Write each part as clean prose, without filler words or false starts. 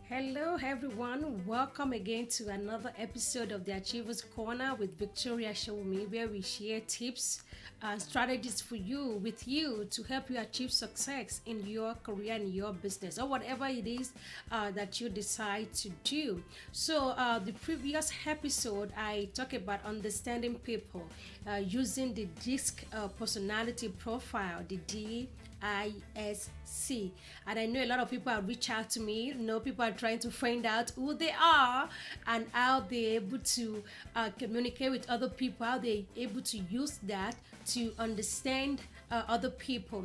Hello, everyone. Welcome again to another episode of the Achievers Corner with Victoria Showme, where we share tips and strategies for you, with you, to help you achieve success in your career and your business or whatever it is that you decide to do. So, the previous episode, I talked about understanding people using the DISC personality profile, the DISC. And I know a lot of people have reached out to me. People are trying to find out who they are and how they're able to communicate with other people, how they're able to use that to understand other people.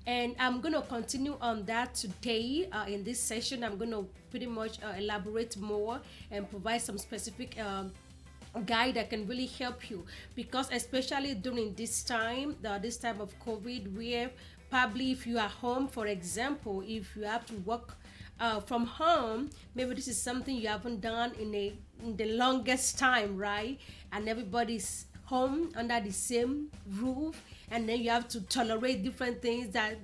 And I'm going to continue on that today in this session. I'm going to pretty much elaborate more and provide some specific guide that can really help you, because especially during this time of COVID, where probably if you are home, for example, if you have to work from home, maybe this is something you haven't done in the longest time, right? And everybody's home under the same roof, and then you have to tolerate different things that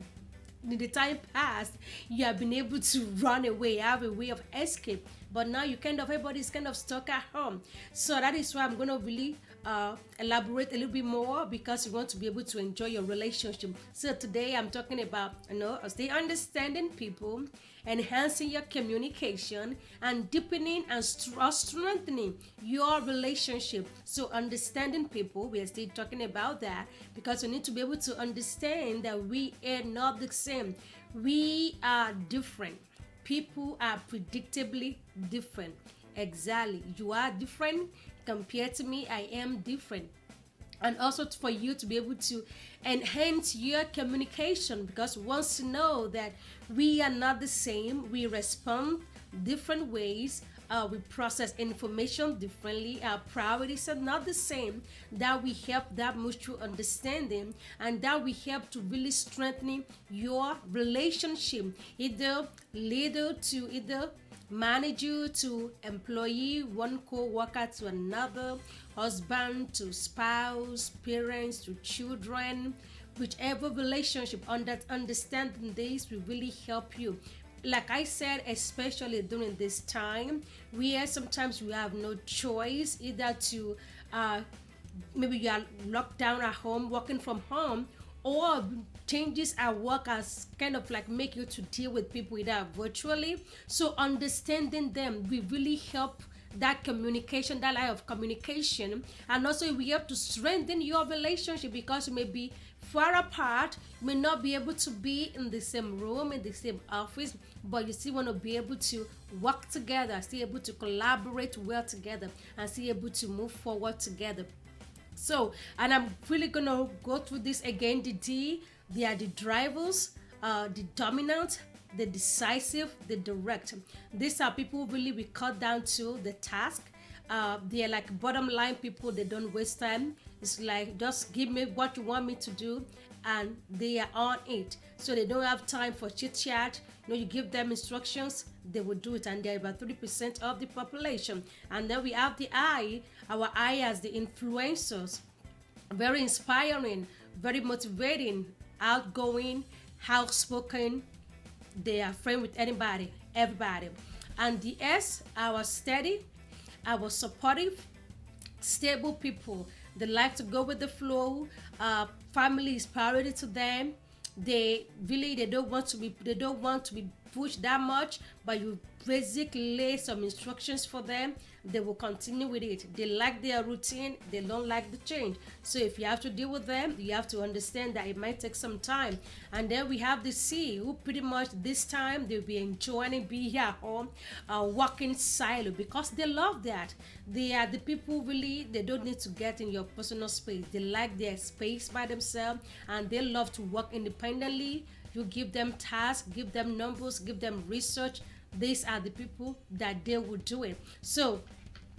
in the time past you have been able to run away, have a way of escape, but now everybody's kind of stuck at home. So that is why I'm going to really elaborate a little bit more, because you want to be able to enjoy your relationship. So today I'm talking about stay understanding people, enhancing your communication, and deepening and strengthening your relationship. So understanding people, we are still talking about that, because we need to be able to understand that we are not the same. We are different. People are predictably different. Exactly. You are different compared to me. I am different. And also for you to be able to enhance your communication, because once you know that we are not the same, we respond different ways, we process information differently, our priorities are not the same, that we help that mutual understanding, and that we help to really strengthening your relationship, either leader to either manager to employee, one co-worker to another, husband to spouse, parents to children, whichever relationship. Understanding this will really help you. Like I said, especially during this time, where sometimes we have no choice, either to maybe you are locked down at home, working from home, or changes at work as kind of like make you to deal with people either virtually. So understanding them will really help that communication, that line of communication. And also we have to strengthen your relationship, because you may be far apart, you may not be able to be in the same room, in the same office, but you still want to be able to work together, still able to collaborate well together, and still able to move forward together. So, and I'm really gonna go through this again. The D, they are the drivers, the dominant, the decisive, the direct. These are people really we cut down to the task. They are like bottom line people. They don't waste time. It's like, just give me what you want me to do, and they are on it. So they don't have time for chit chat. You give them instructions, they will do it, and they're about 30% of the population. And then we have the I, our I as the influencers. Very inspiring, very motivating, outgoing, outspoken. They are friend with anybody, everybody. And the S, our steady, our supportive, stable people. They like to go with the flow. Family is priority to them. They don't want to be pushed that much, but you basically lay some instructions for them, they will continue with it. They like their routine, they don't like the change. So if you have to deal with them, you have to understand that it might take some time. And then we have the C, who pretty much this time they'll be enjoying being here at home, working silo, because they love that. They are the people really, they don't need to get in your personal space. They like their space by themselves, and they love to work independently. You give them tasks, give them numbers, give them research. These are the people that they will do it. So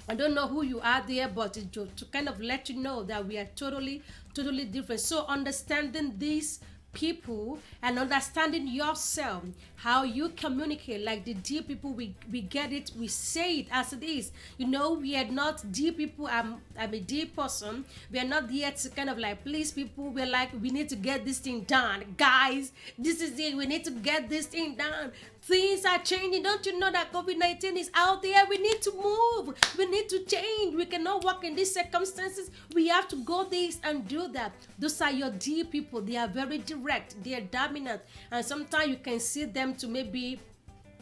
I don't know who you are there, but it's to kind of let you know that we are totally different. So understanding these people and understanding yourself, how you communicate, like the dear people, we get it, we say it as it is. We are not dear people. I'm a dear person. We are not here to kind of like please people. We're like, we need to get this thing done, guys. This is it. We need to get this thing done. Things are changing. Don't you know that COVID-19 is out there? We need to move. We need to change. We cannot work in these circumstances. We have to go this and do that. Those are your D people. They are very direct. They are dominant. And sometimes you can see them to maybe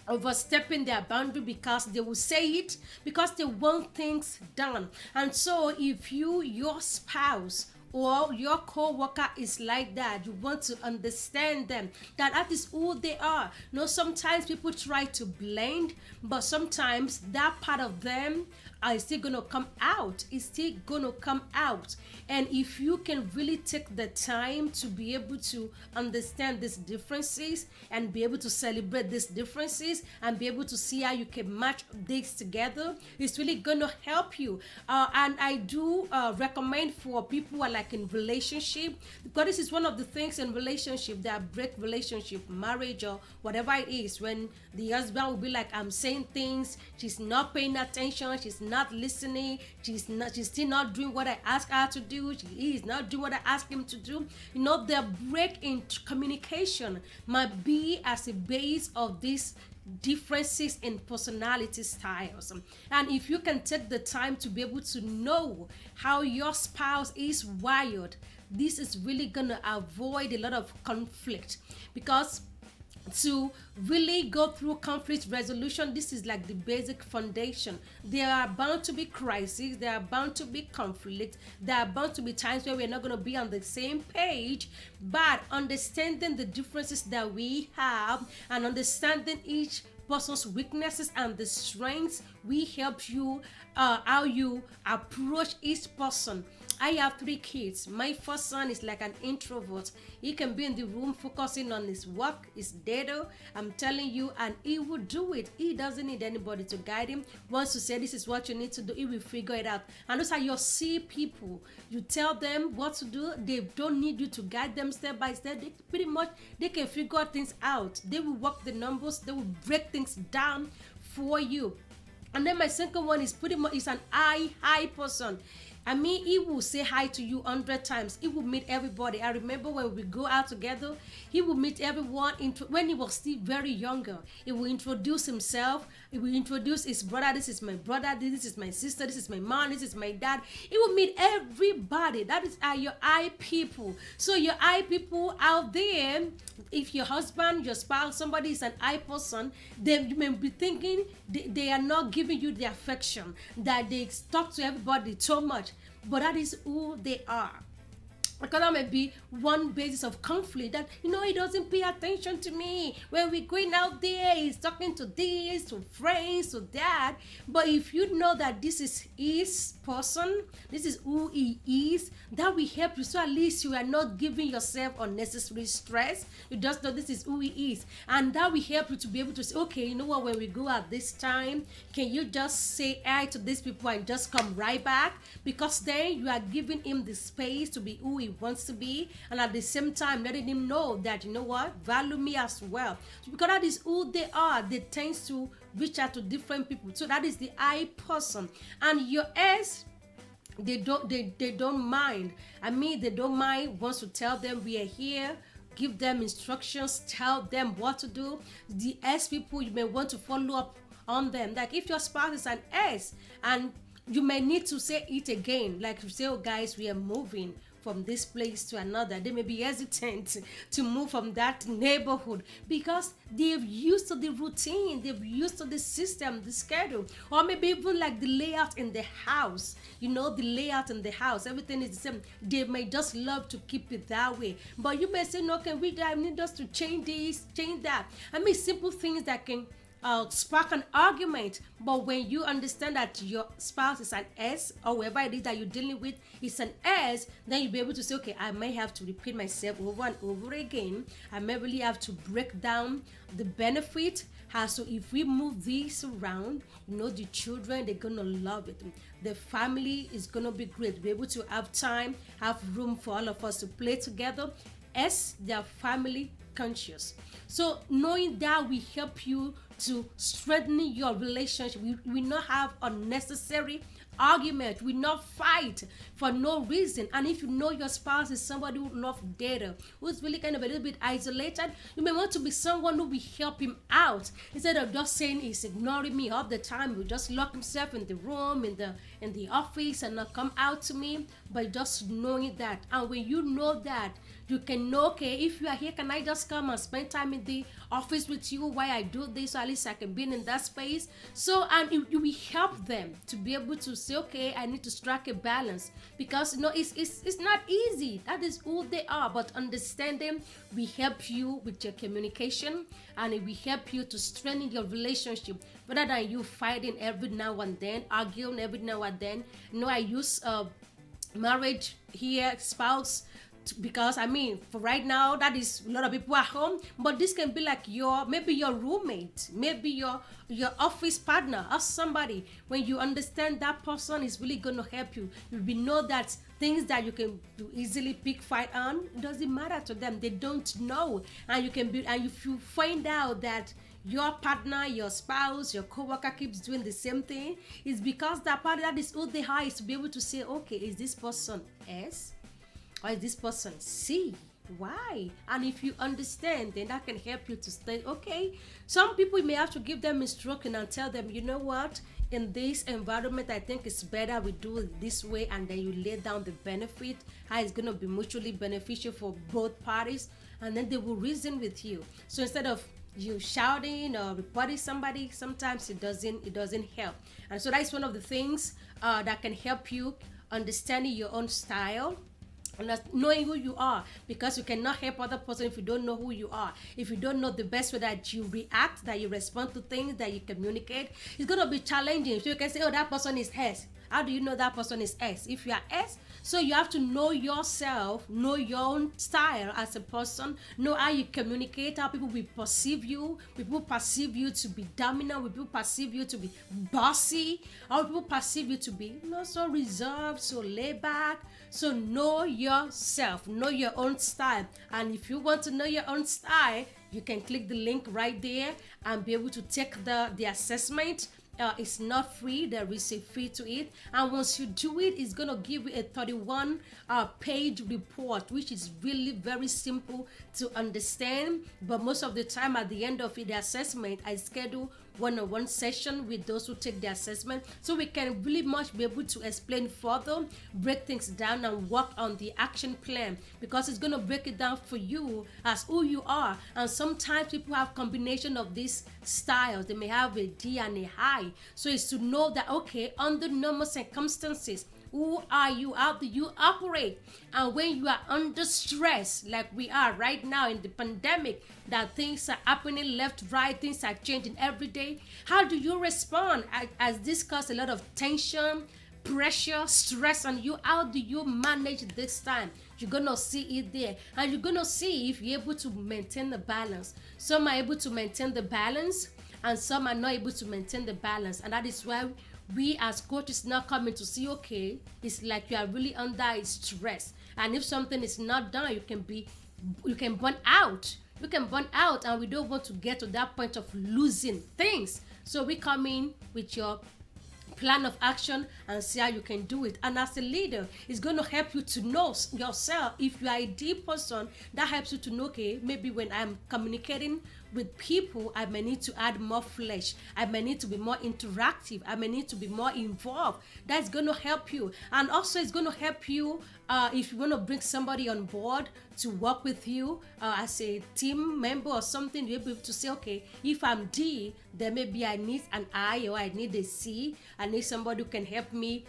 overstepping their boundary because they will say it because they want things done. And so if your spouse or your co-worker is like that, you want to understand them, that is who they are. Sometimes people try to blend, but sometimes that part of them are still gonna come out. It's still gonna come out. And if you can really take the time to be able to understand these differences and be able to celebrate these differences and be able to see how you can match these together, it's really gonna help you. And I do recommend for people who are like in relationship, because this is one of the things in relationship that break relationship, marriage, or whatever it is, when the husband will be like, I'm saying things, she's not paying attention, she's not listening, she's still not doing what I ask her to do, he is not doing what I ask him to do. The break in communication might be as a base of this differences in personality styles. And if you can take the time to be able to know how your spouse is wired, this is really gonna avoid a lot of conflict, because to really go through conflict resolution, this is like the basic foundation. There are bound to be crises, there are bound to be conflict, there are bound to be times where we're not going to be on the same page, but understanding the differences that we have and understanding each person's weaknesses and the strengths will help you how you approach each person. I have 3 kids. My first son is like an introvert. He can be in the room focusing on his work, his data. I'm telling you, and he will do it. He doesn't need anybody to guide him. Once you say this is what you need to do, he will figure it out. And those are your C people. You tell them what to do. They don't need you to guide them step by step. They pretty much they can figure things out. They will work the numbers. They will break things down for you. And then my second one is pretty much is an high person. I mean, he will say hi to you 100 times. He will meet everybody. I remember when we go out together, he will meet everyone when he was still very younger. He will introduce himself. He will introduce his brother. This is my brother. This is my sister. This is my mom. This is my dad. He will meet everybody. That is your I people. So your I people out there, if your husband, your spouse, somebody is an I person, then you may be thinking they are not giving you the affection, that they talk to everybody so much. But that is who they are. Because that may be one basis of conflict, that he doesn't pay attention to me when we're going out there. He's talking to this, to friends, to that. But if you know that this is his person, this is who he is, that will help you. So at least you are not giving yourself unnecessary stress. You just know this is who he is, and that will help you to be able to say, okay, you know what, when we go at this time, can you just say hi to these people and just come right back? Because then you are giving him the space to be who he wants to be, and at the same time letting him know that, you know what, value me as well. So because that is who they are, they tend to reach out to different people. So that is the I person. And your S, they don't mind. I mean, they don't mind once you tell them we are here, give them instructions, tell them what to do. The S people, you may want to follow up on them. Like if your spouse is an S, and you may need to say it again, like you say, oh guys, we are moving from this place to another. They may be hesitant to move from that neighborhood because they've used to the routine, they've used to the system, the schedule, or maybe even like the layout in the house. The layout in the house, everything is the same. They may just love to keep it that way. But you may say, no, I need us to change this, change that. I mean, simple things that can spark an argument. But when you understand that your spouse is an S, or whoever it is that you're dealing with is an S, then you'll be able to say, okay, I may have to repeat myself over and over again. I may really have to break down the benefit. So if we move this around, the children, they're gonna love it. The family is gonna be great. Be able to have time, have room for all of us to play together. S, they are family conscious. So knowing that will help you to strengthen your relationship. We not have unnecessary argument, will not fight for no reason. And if you know your spouse is somebody who loves data, who's really kind of a little bit isolated, you may want to be someone who will help him out instead of just saying he's ignoring me all the time. He just lock himself in the room, in the office, and not come out to me. But just knowing that, and when you know that, you can know, okay, if you are here, can I just come and spend time in the office with you while I do this, so at least I can be in that space. So, and you will help them to be able to say, okay, I need to strike a balance, because it's not easy. That is who they are. But understanding will help you with your communication, and it will help you to strengthen your relationship rather than you fighting every now and then, arguing every now and then. I use marriage here, spouse, because I mean, for right now, that is a lot of people at home, but this can be like maybe your roommate, maybe your office partner, or somebody. When you understand that person is really going to help you, you will know that things that you can easily pick fight on, it doesn't matter to them. They don't know. And you can be, and if you find out that your partner, your spouse, your coworker keeps doing the same thing, it's because that is who they are, is to be able to say, okay, is this person S or is this person C? Why? And if you understand, then that can help you to stay okay. Some people, you may have to give them instruction and tell them, you know what, in this environment, I think it's better we do it this way, and then you lay down the benefit, how it's going to be mutually beneficial for both parties, and then they will reason with you. So instead of you shouting or reporting somebody, sometimes it doesn't help. And so that's one of the things that can help you understanding your own style and knowing who you are, because you cannot help other person if you don't know who you are. If you don't know the best way that you react, that you respond to things, that you communicate, it's going to be challenging. So you can say, oh, that person is S. How do you know that person is S? If you are S, so you have to know yourself, know your own style as a person, know how you communicate, how people will perceive you. People perceive you to be dominant, people perceive you to be bossy, how people perceive you to be so reserved, so laid back. So know yourself, know your own style. And if you want to know your own style, you can click the link right there and be able to take the assessment. It's not free, there is a fee to it, and once you do it, it's going to give you a 31 page report, which is really very simple to understand. But most of the time, at the end of the assessment, I schedule one-on-one session with those who take the assessment, so we can really much be able to explain further, break things down, and work on the action plan, because it's going to break it down for you as who you are. And sometimes people have combination of these styles. They may have a D and a high. So it's to know that, okay, under normal circumstances, who are you? How do you operate? And when you are under stress, like we are right now in the pandemic, that things are happening left, right, things are changing every day, how do you respond? As this causes a lot of tension, pressure, stress on you. How do you manage this time? You're gonna see it there, and you're gonna see if you're able to maintain the balance. Some are able to maintain the balance, and some are not able to maintain the balance. And that is why we as coaches now coming to see, okay, it's like you are really under stress, and if something is not done, you can burn out. You can burn out, and we don't want to get to that point of losing things. So we come in with your plan of action and see how you can do it. And as a leader, it's going to help you to know yourself. If you are a deep person, that helps you to know, okay, maybe when I'm communicating with people, I may need to add more flesh, I may need to be more interactive, I may need to be more involved. That's going to help you. And also it's going to help you if you want to bring somebody on board to work with you as a team member or something. You'll be able to say, okay, if I'm D, then maybe I need an I, or I need a C. I need somebody who can help me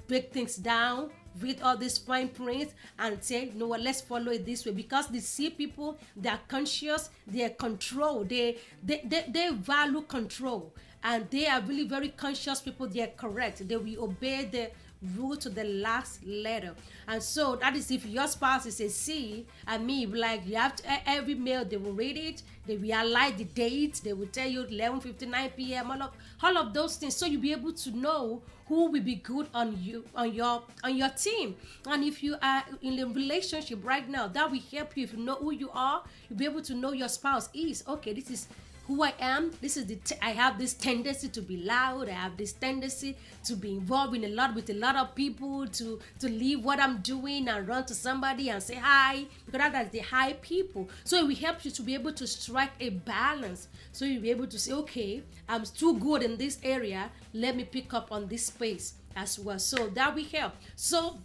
break things down, read all these fine prints, and say, no, well, let's follow it this way. Because the C people, they are conscious, they are control, they value control, and they are really very conscious people. They are correct, they will obey the rule to the last letter. And so that is, if your spouse is a C, and me, like, you have to, every mail, they will read it, they realize the date, they will tell you 11:59 p.m. all of those things, so you'll be able to know who will be good on your team. And if you are in a relationship right now, that will help you. If you know who you are, you'll be able to know your spouse is, okay, this is who I am. This is I have this tendency to be loud. I have this tendency to be involved in a lot with a lot of people, to leave what I'm doing and run to somebody and say hi, because that's the high people. So it will help you to be able to strike a balance. So you'll be able to say, okay, I'm too good in this area. Let me pick up on this space as well. So that will help. So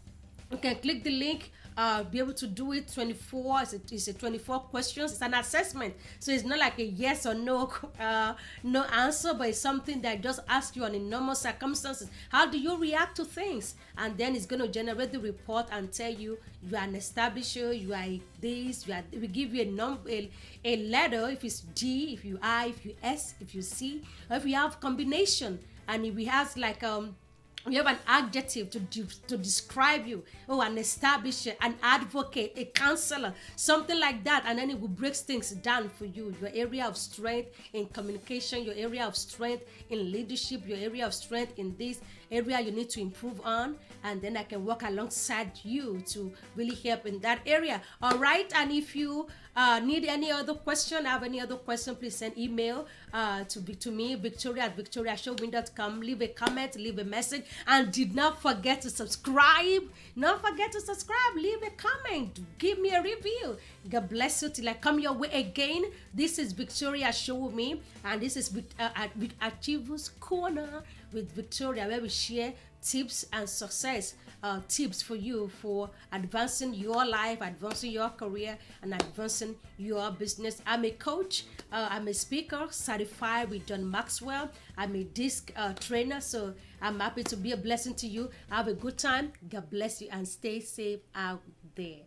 you can click the link, be able to do it 24. It's a 24 questions. It's an assessment, so it's not like a yes or no no answer, but it's something that just asks you on a normal circumstances, how do you react to things, and then it's going to generate the report and tell you you are an establisher, you are this, you are. We give you a number, a letter, if it's D, if you I, if you S, if you C, or if you have combination, and if we have like we have an adjective to describe you. Oh, an establisher, an advocate, a counselor, something like that. And then it will break things down for you. Your area of strength in communication, your area of strength in leadership, your area of strength in this area you need to improve on. And then I can work alongside you to really help in that area. All right. And if you need any other question, have any other question, please send email to me, Victoria@victoriashowme.com. Leave a comment, leave a message, and did not forget to subscribe. Not forget to subscribe. Leave a comment. Give me a review. God bless you till I come your way again. This is Victoria Show Me, and this is Achievers Corner with Victoria, where we share tips and success tips for you for advancing your life, advancing your career, and advancing your business. I'm a coach, I'm a speaker certified with John Maxwell. I'm a disc trainer, so I'm happy to be a blessing to you. Have a good time. God bless you and stay safe out there.